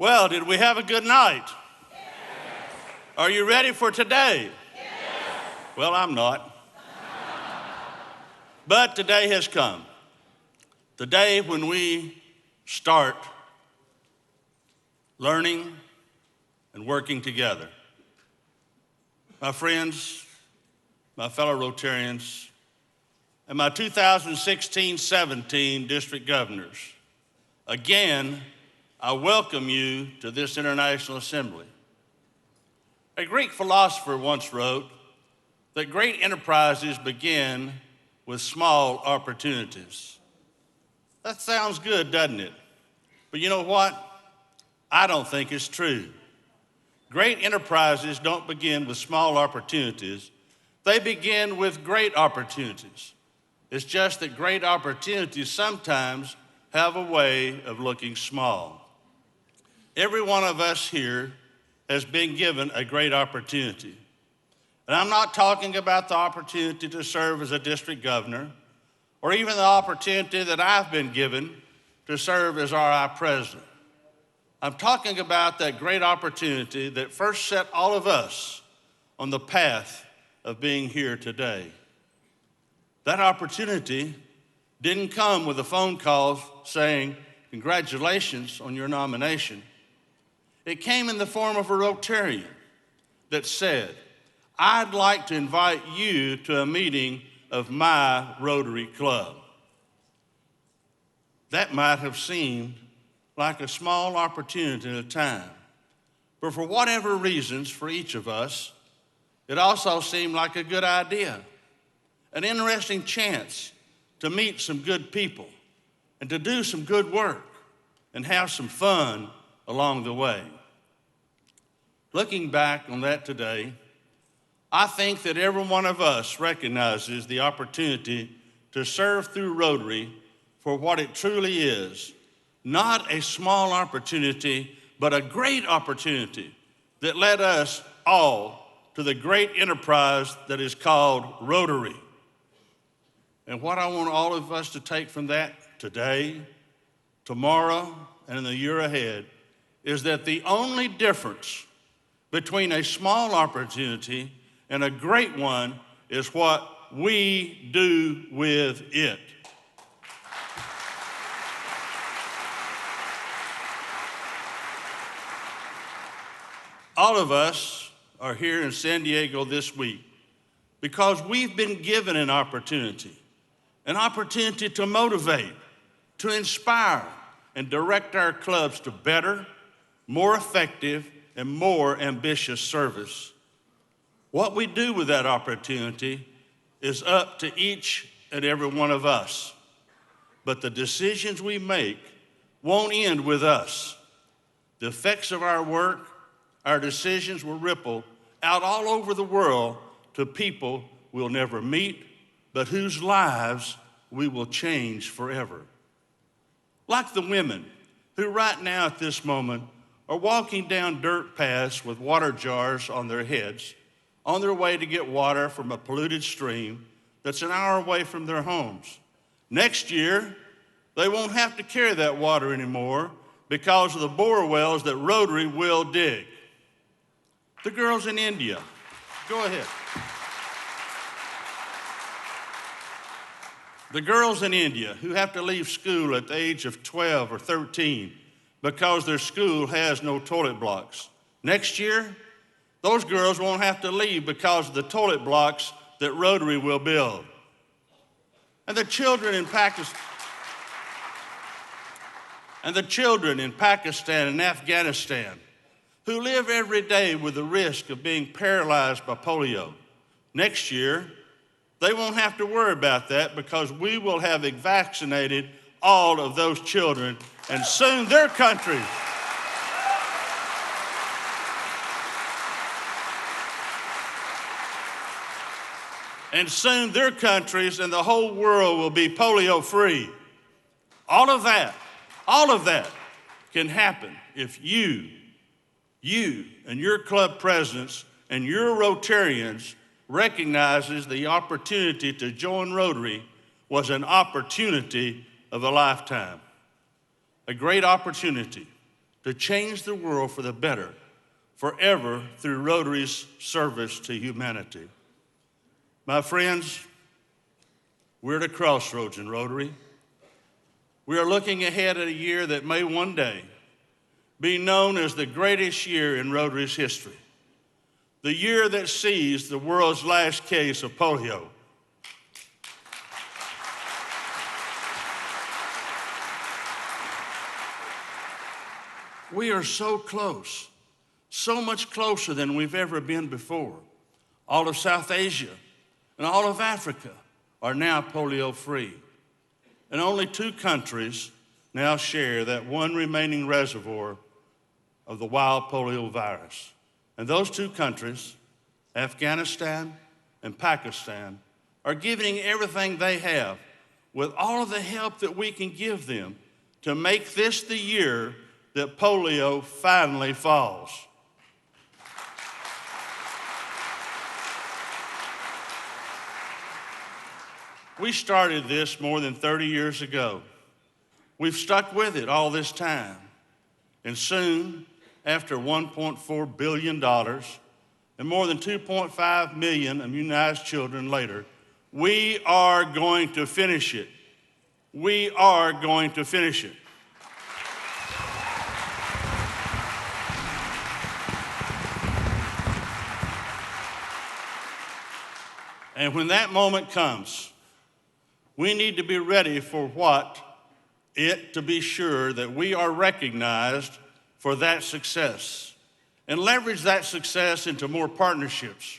Well, did we have a good night? Yes. Are you ready for today? Yes. Well, I'm not. But today has come. The day when we start learning and working together. My friends, my fellow Rotarians, and my 2016-17 district governors, again, I welcome you to this International Assembly. A Greek philosopher once wrote that great enterprises begin with small opportunities. That sounds good, doesn't it? But you know what? I don't think it's true. Great enterprises don't begin with small opportunities. They begin with great opportunities. It's just that great opportunities sometimes have a way of looking small. Every one of us here has been given a great opportunity. And I'm not talking about the opportunity to serve as a district governor, or even the opportunity that I've been given to serve as RI president. I'm talking about that great opportunity that first set all of us on the path of being here today. That opportunity didn't come with a phone call saying, "Congratulations on your nomination." It came in the form of a Rotarian that said, "I'd like to invite you to a meeting of my Rotary Club." That might have seemed like a small opportunity at a time, but for whatever reasons for each of us, it also seemed like a good idea, an interesting chance to meet some good people and to do some good work and have some fun along the way. Looking back on that today, I think that every one of us recognizes the opportunity to serve through Rotary for what it truly is, not a small opportunity, but a great opportunity that led us all to the great enterprise that is called Rotary. And what I want all of us to take from that today, tomorrow, and in the year ahead is that the only difference between a small opportunity and a great one is what we do with it. All of us are here in San Diego this week because we've been given an opportunity to motivate, to inspire, and direct our clubs to better, more effective, and more ambitious service. What we do with that opportunity is up to each and every one of us. But the decisions we make won't end with us. The effects of our work, our decisions will ripple out all over the world to people we'll never meet, but whose lives we will change forever. Like the women who right now at this moment are walking down dirt paths with water jars on their heads on their way to get water from a polluted stream that's an hour away from their homes. Next year, they won't have to carry that water anymore because of the bore wells that Rotary will dig. The girls in India, go ahead. The girls in India who have to leave school at the age of 12 or 13 because their school has no toilet blocks. Next year, those girls won't have to leave because of the toilet blocks that Rotary will build. And the children in Pakistan and Afghanistan who live every day with the risk of being paralyzed by polio. Next year, they won't have to worry about that because we will have vaccinated all of those children, and soon their countries and the whole world will be polio-free. All of that can happen if you and your club presidents and your Rotarians recognizes the opportunity to join Rotary was an opportunity of a lifetime. A great opportunity to change the world for the better forever through Rotary's service to humanity. My friends, we're at a crossroads in Rotary. We are looking ahead at a year that may one day be known as the greatest year in Rotary's history, the year that sees the world's last case of polio. We are so close, so much closer than we've ever been before. All of South Asia and all of Africa are now polio-free. And only 2 countries now share that one remaining reservoir of the wild polio virus. And those 2 countries, Afghanistan and Pakistan, are giving everything they have with all of the help that we can give them to make this the year that polio finally falls. We started this more than 30 years ago. We've stuck with it all this time. And soon, after $1.4 billion and more than 2.5 million immunized children later, we are going to finish it. We are going to finish it. And when that moment comes, we need to be ready for to be sure that we are recognized for that success and leverage that success into more partnerships,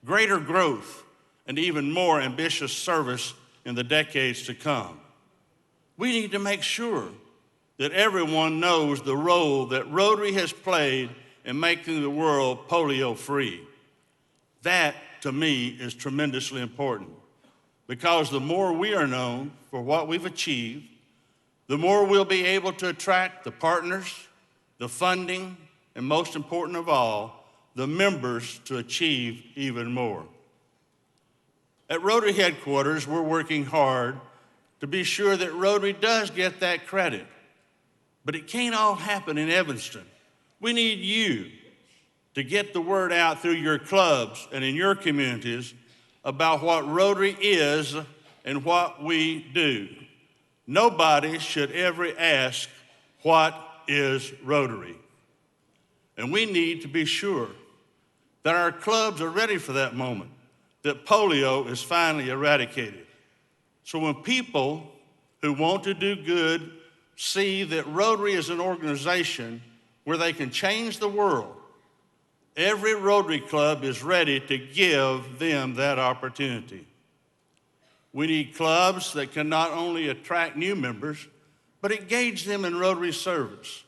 greater growth, and even more ambitious service in the decades to come. We need to make sure that everyone knows the role that Rotary has played in making the world polio-free. That, to me, is tremendously important, because the more we are known for what we've achieved, the more we'll be able to attract the partners, the funding, and most important of all, the members to achieve even more. At Rotary headquarters, we're working hard to be sure that Rotary does get that credit, but it can't all happen in Evanston. We need you to get the word out through your clubs and in your communities about what Rotary is and what we do. Nobody should ever ask, what is Rotary? And we need to be sure that our clubs are ready for that moment, that polio is finally eradicated. So when people who want to do good see that Rotary is an organization where they can change the world, every Rotary Club is ready to give them that opportunity. We need clubs that can not only attract new members, but engage them in Rotary service.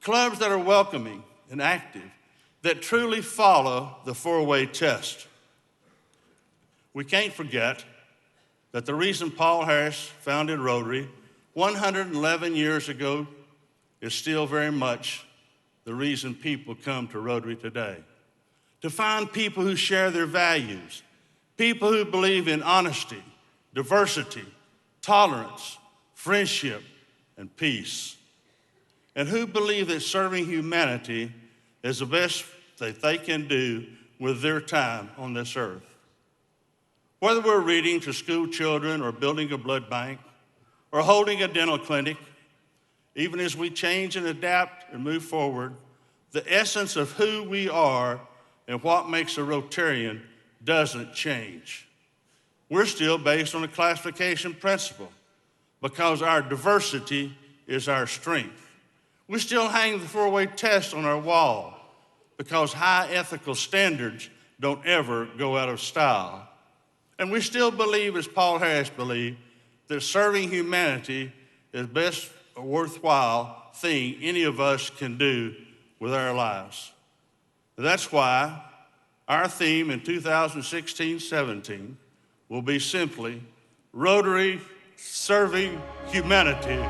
Clubs that are welcoming and active, that truly follow the 4-way test. We can't forget that the reason Paul Harris founded Rotary 111 years ago is still very much the reason people come to Rotary today. To find people who share their values, people who believe in honesty, diversity, tolerance, friendship, and peace, and who believe that serving humanity is the best that they can do with their time on this earth. Whether we're reading to school children or building a blood bank or holding a dental clinic, even as we change and adapt and move forward, the essence of who we are and what makes a Rotarian doesn't change. We're still based on a classification principle because our diversity is our strength. We still hang the 4-way test on our wall because high ethical standards don't ever go out of style. And we still believe, as Paul Harris believed, that serving humanity is the best worthwhile thing any of us can do with our lives. That's why our theme in 2016-17 will be simply Rotary Serving Humanity.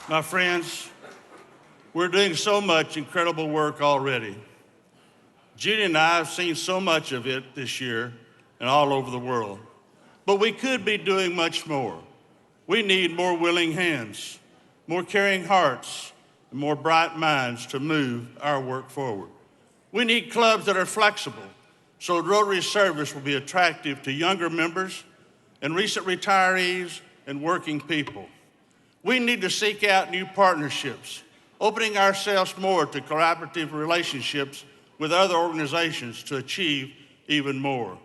My friends, we're doing so much incredible work already. Judy and I have seen so much of it this year and all over the world. But we could be doing much more. We need more willing hands, more caring hearts, and more bright minds to move our work forward. We need clubs that are flexible so Rotary service will be attractive to younger members and recent retirees and working people. We need to seek out new partnerships, opening ourselves more to collaborative relationships with other organizations to achieve even more.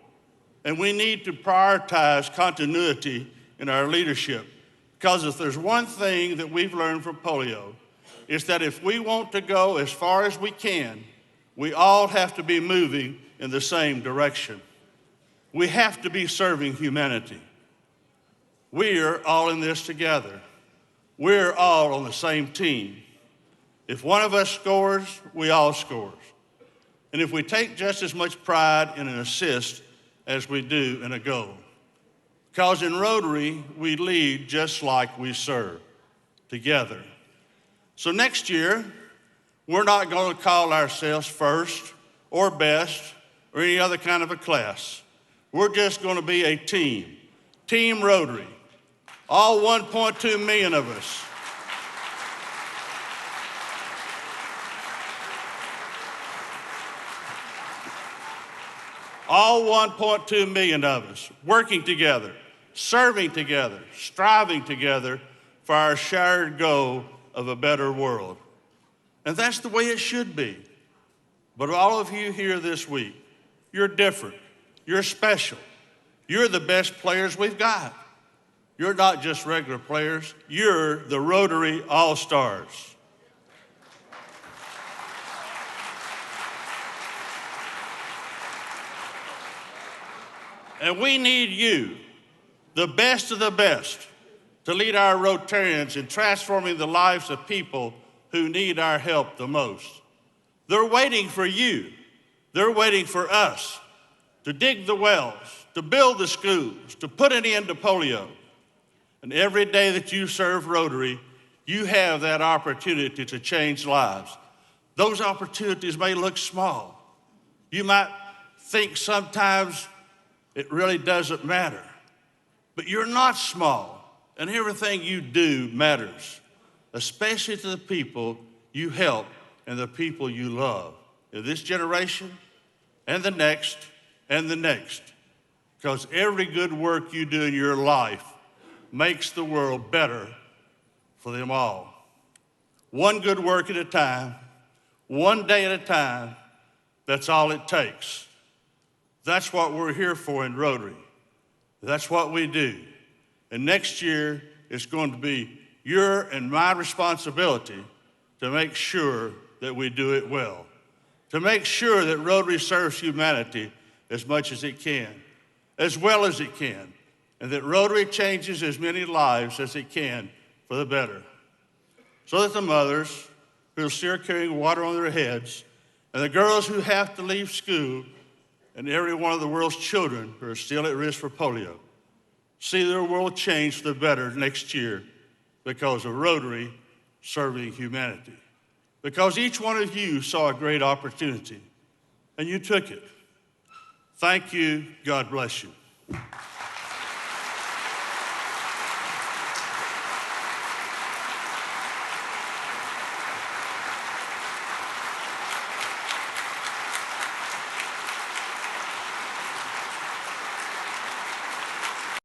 And we need to prioritize continuity in our leadership, because if there's one thing that we've learned from polio, it's that if we want to go as far as we can, we all have to be moving in the same direction. We have to be serving humanity. We're all in this together. We're all on the same team. If one of us scores, we all score. And if we take just as much pride in an assist as we do in a goal. Because in Rotary, we lead just like we serve, together. So next year, we're not going to call ourselves first or best or any other kind of a class. We're just going to be a team, Team Rotary, all 1.2 million of us. All 1.2 million of us working together, serving together, striving together for our shared goal of a better world. And that's the way it should be. But all of you here this week, you're different, you're special. You're the best players we've got. You're not just regular players, you're the Rotary All-Stars. And we need you, the best of the best, to lead our Rotarians in transforming the lives of people who need our help the most. They're waiting for you. They're waiting for us to dig the wells, to build the schools, to put an end to polio. And every day that you serve Rotary, you have that opportunity to change lives. Those opportunities may look small. You might think sometimes it really doesn't matter. But you're not small, and everything you do matters, especially to the people you help and the people you love in this generation and the next and the next. Because every good work you do in your life makes the world better for them all. One good work at a time, one day at a time, that's all it takes. That's what we're here for in Rotary. That's what we do. And next year, it's going to be your and my responsibility to make sure that we do it well, to make sure that Rotary serves humanity as much as it can, as well as it can, and that Rotary changes as many lives as it can for the better. So that the mothers who are still carrying water on their heads, and the girls who have to leave school, and every one of the world's children who are still at risk for polio, see their world change for the better next year because of Rotary serving humanity. Because each one of you saw a great opportunity, and you took it. Thank you. God bless you.